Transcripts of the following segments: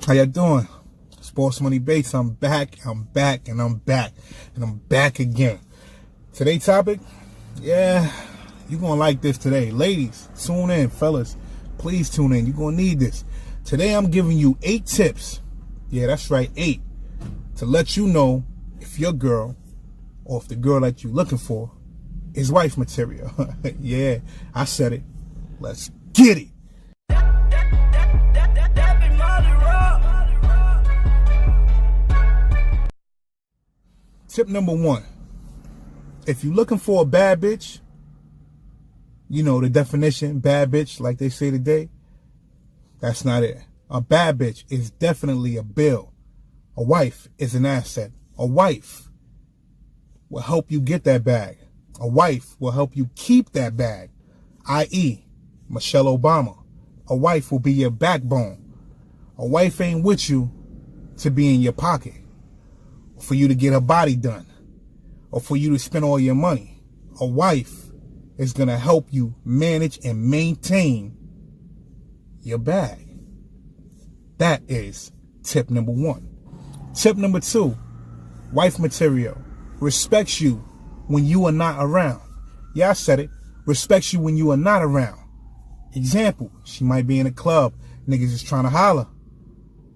How y'all doing? Sports Money Bates. I'm back, and I'm back again. Today's topic, you're gonna like this today. Ladies, tune in. Fellas, please tune in. You're gonna need this. Today I'm giving you 8 tips. Yeah, that's right, 8. To let you know if your girl, or if the girl that you're looking for, is wife material. Yeah, I said it. Let's get it. Tip number 1. If you're looking for a bad bitch, you know the definition, bad bitch, like they say today, that's not it. A bad bitch is definitely a bill. A wife is an asset. A wife will help you get that bag. A wife will help you keep that bag, i.e., Michelle Obama. A wife will be your backbone. A wife ain't with you to be in your pocket, for you to get her body done, or for you to spend all your money. A wife is going to help you manage and maintain your bag. That is tip number 1. Tip number 2, wife material respects you when you are not around. Yeah, I said it. Respects you when you are not around. Example, she might be in a club. Niggas is trying to holler.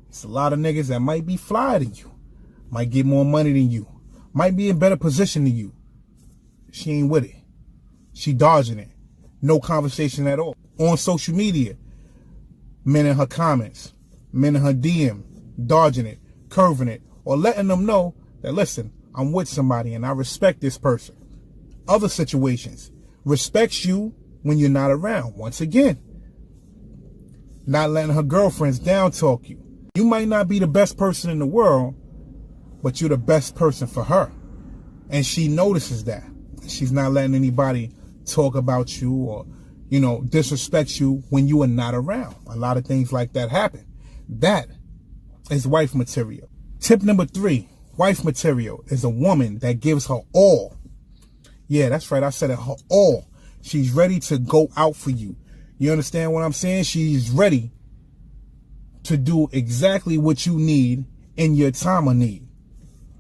It's a lot of niggas that might be flyer than you, might get more money than you, might be in better position than you. She ain't with it. She dodging it. No conversation at all. On social media, men in her comments, men in her DM, dodging it, curving it, or letting them know that, listen, I'm with somebody and I respect this person. Other situations, respects you when you're not around. Once again, not letting her girlfriends down talk you. You might not be the best person in the world, but you're the best person for her. And she notices that. She's not letting anybody talk about you or, disrespect you when you are not around. A lot of things like that happen. That is wife material. Tip number 3, wife material is a woman that gives her all. Yeah, that's right. I said it, her all. She's ready to go out for you. You understand what I'm saying? She's ready to do exactly what you need in your time of need.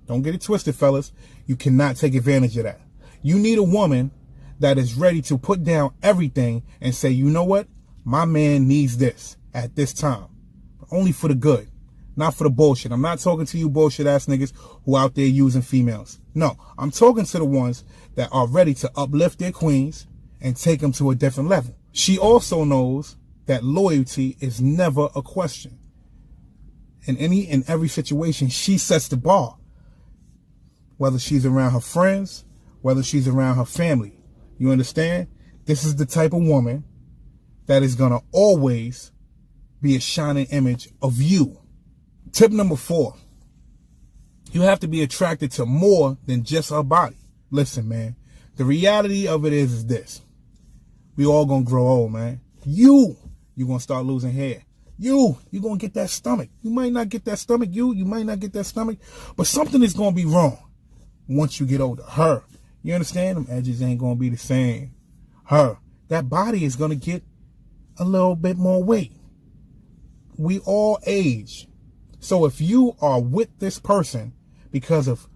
Don't get it twisted, fellas. You cannot take advantage of that. You need a woman that is ready to put down everything and say, you know what? My man needs this at this time. But only for the good, not for the bullshit. I'm not talking to you bullshit ass niggas who out there using females. No, I'm talking to the ones that are ready to uplift their queens and take them to a different level. She also knows that loyalty is never a question. In any and every situation, she sets the bar. Whether she's around her friends, whether she's around her family. You understand? This is the type of woman that is going to always be a shining image of you. Tip number 4. You have to be attracted to more than just her body. Listen, man. The reality of it is this. We all going to grow old, man. You're going to start losing hair. You're going to get that stomach. You might not get that stomach. You might not get that stomach. But something is going to be wrong once you get older. Her. You understand? Them edges ain't going to be the same. Her. That body is going to get a little bit more weight. We all age. So if you are with this person because of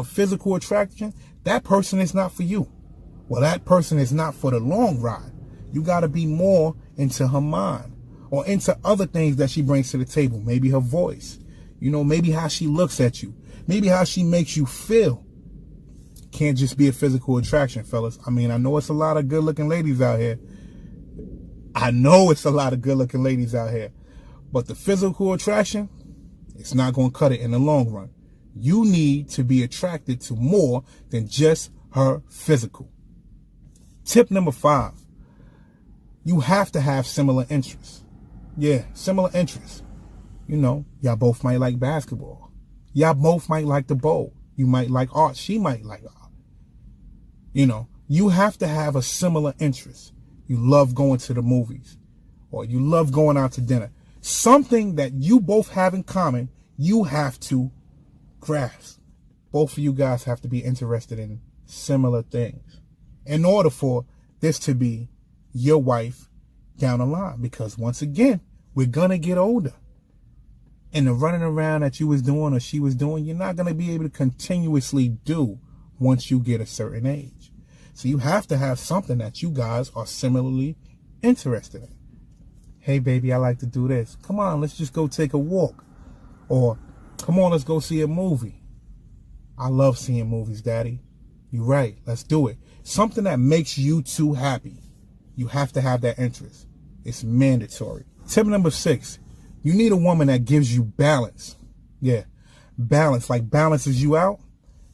physical attraction, that person is not for you. Well, that person is not for the long ride. You got to be more into her mind or into other things that she brings to the table. Maybe her voice, maybe how she looks at you, maybe how she makes you feel. Can't just be a physical attraction, fellas. I mean, I know it's a lot of good looking ladies out here. But the physical attraction, it's not going to cut it in the long run. You need to be attracted to more than just her physical. Tip number 5. You have to have similar interests. Yeah, similar interests. Y'all both might like basketball. Y'all both might like the bowl. You might like art. She might like art. You have to have a similar interest. You love going to the movies or you love going out to dinner. Something that you both have in common, you have to grasp. Both of you guys have to be interested in similar things in order for this to be your wife down the line. Because once again, we're going to get older. And the running around that you was doing or she was doing, you're not going to be able to continuously do once you get a certain age. So you have to have something that you guys are similarly interested in. Hey, baby, I like to do this. Come on, let's just go take a walk. Or, come on, let's go see a movie. I love seeing movies, Daddy. You're right. Let's do it. Something that makes you two happy. You have to have that interest. It's mandatory. Tip number 6. You need a woman that gives you balance. Yeah, balance, like balances you out.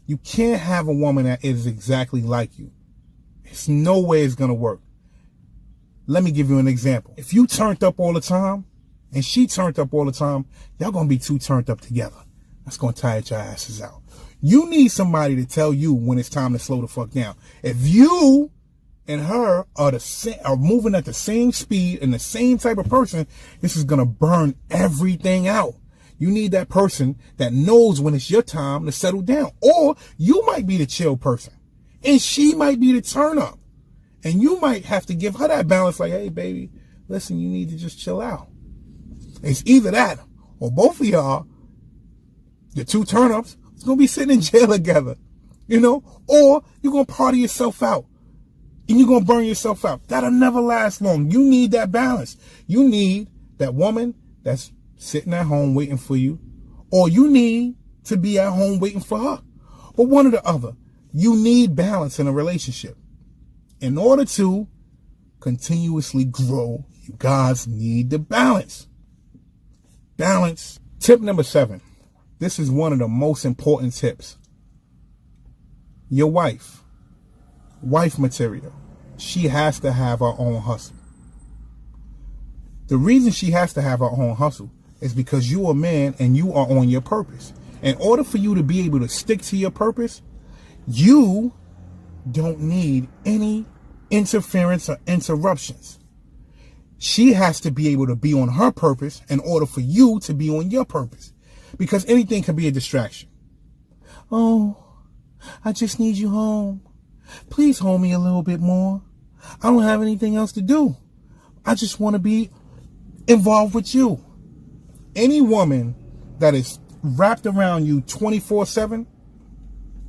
You can't have a woman that is exactly like you. It's no way it's going to work. Let me give you an example. If you turned up all the time and she turned up all the time, y'all going to be too turned up together. That's going to tire your asses out. You need somebody to tell you when it's time to slow the fuck down. If you and her are moving at the same speed and the same type of person, this is going to burn everything out. You need that person that knows when it's your time to settle down. Or you might be the chill person and she might be the turn up. And you might have to give her that balance like, hey, baby, listen, you need to just chill out. It's either that or both of y'all, the two turn ups, is going to be sitting in jail together, you know, or you're going to party yourself out. And you're going to burn yourself out. That'll never last long. You need that balance. You need that woman that's sitting at home waiting for you. Or you need to be at home waiting for her. But one or the other. You need balance in a relationship. In order to continuously grow, you guys need the balance. Balance. Tip number 7. This is one of the most important tips. Your wife. Wife material. She has to have her own hustle. The reason she has to have her own hustle is because you're a man and you are on your purpose. In order for you to be able to stick to your purpose, you don't need any interference or interruptions. She has to be able to be on her purpose in order for you to be on your purpose. Because anything can be a distraction. Oh, I just need you home. Please hold me a little bit more. I don't have anything else to do. I just want to be involved with you. Any woman that is wrapped around you 24/7,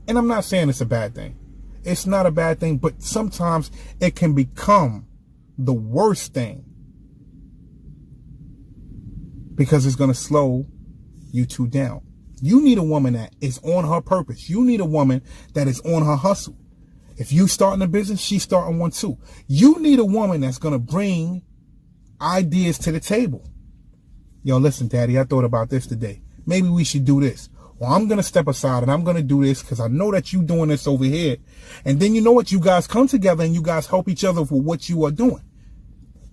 and I'm not saying it's a bad thing. It's not a bad thing, but sometimes it can become the worst thing because it's going to slow you two down. You need a woman that is on her purpose. You need a woman that is on her hustle. If you starting a business, she's starting one too. You need a woman that's going to bring ideas to the table. Yo, listen, Daddy, I thought about this today. Maybe we should do this. Well, I'm going to step aside and I'm going to do this because I know that you doing this over here. And then you know what? You guys come together and you guys help each other for what you are doing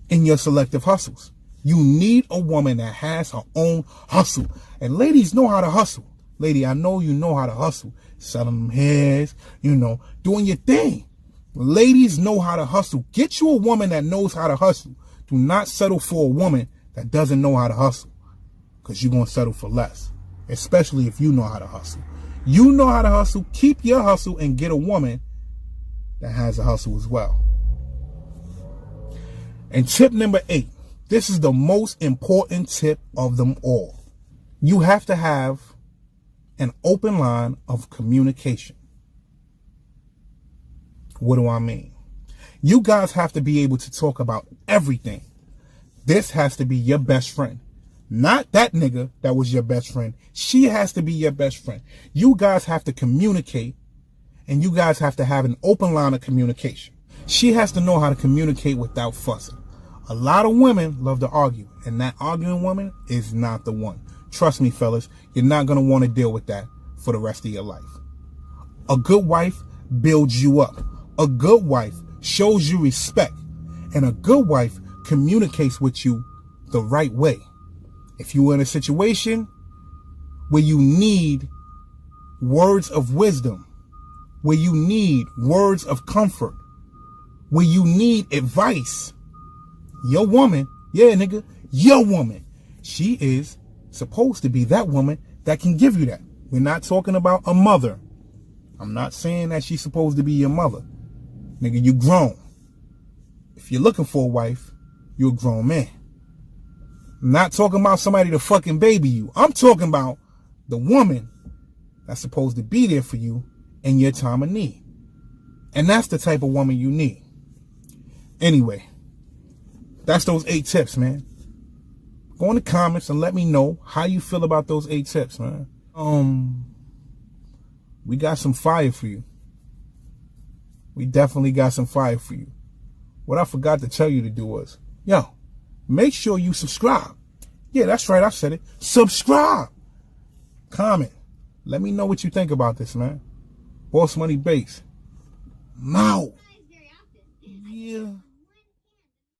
in your selective hustles. You need a woman that has her own hustle. And ladies know how to hustle. Lady, I know you know how to hustle. Selling them hairs, doing your thing. Ladies know how to hustle. Get you a woman that knows how to hustle. Do not settle for a woman that doesn't know how to hustle. Because you're going to settle for less. Especially if you know how to hustle. You know how to hustle. Keep your hustle and get a woman that has a hustle as well. And tip number 8. This is the most important tip of them all. You have to have an open line of communication. What do I mean? You guys have to be able to talk about everything. This has to be your best friend. Not that nigga that was your best friend. She has to be your best friend. You guys have to communicate, and you guys have to have an open line of communication. She has to know how to communicate without fussing. A lot of women love to argue, and that arguing woman is not the one. Trust me, fellas, you're not going to want to deal with that for the rest of your life. A good wife builds you up. A good wife shows you respect. And a good wife communicates with you the right way. If you're in a situation where you need words of wisdom, where you need words of comfort, where you need advice, your woman, yeah, nigga, your woman, she is supposed to be that woman that can give you that. We're not talking about a mother. I'm not saying that she's supposed to be your mother. Nigga, you grown. If you're looking for a wife, you're a grown man. I'm not talking about somebody to fucking baby you. I'm talking about the woman that's supposed to be there for you in your time of need. And that's the type of woman you need. Anyway, that's those 8 tips, man. Go in the comments and let me know how you feel about those 8 tips, man. We got some fire for you. We definitely got some fire for you. What I forgot to tell you to do was, yo, make sure you subscribe. Yeah, that's right, I said it. Subscribe. Comment. Let me know what you think about this, man. Boss Money Base. Now. Yeah.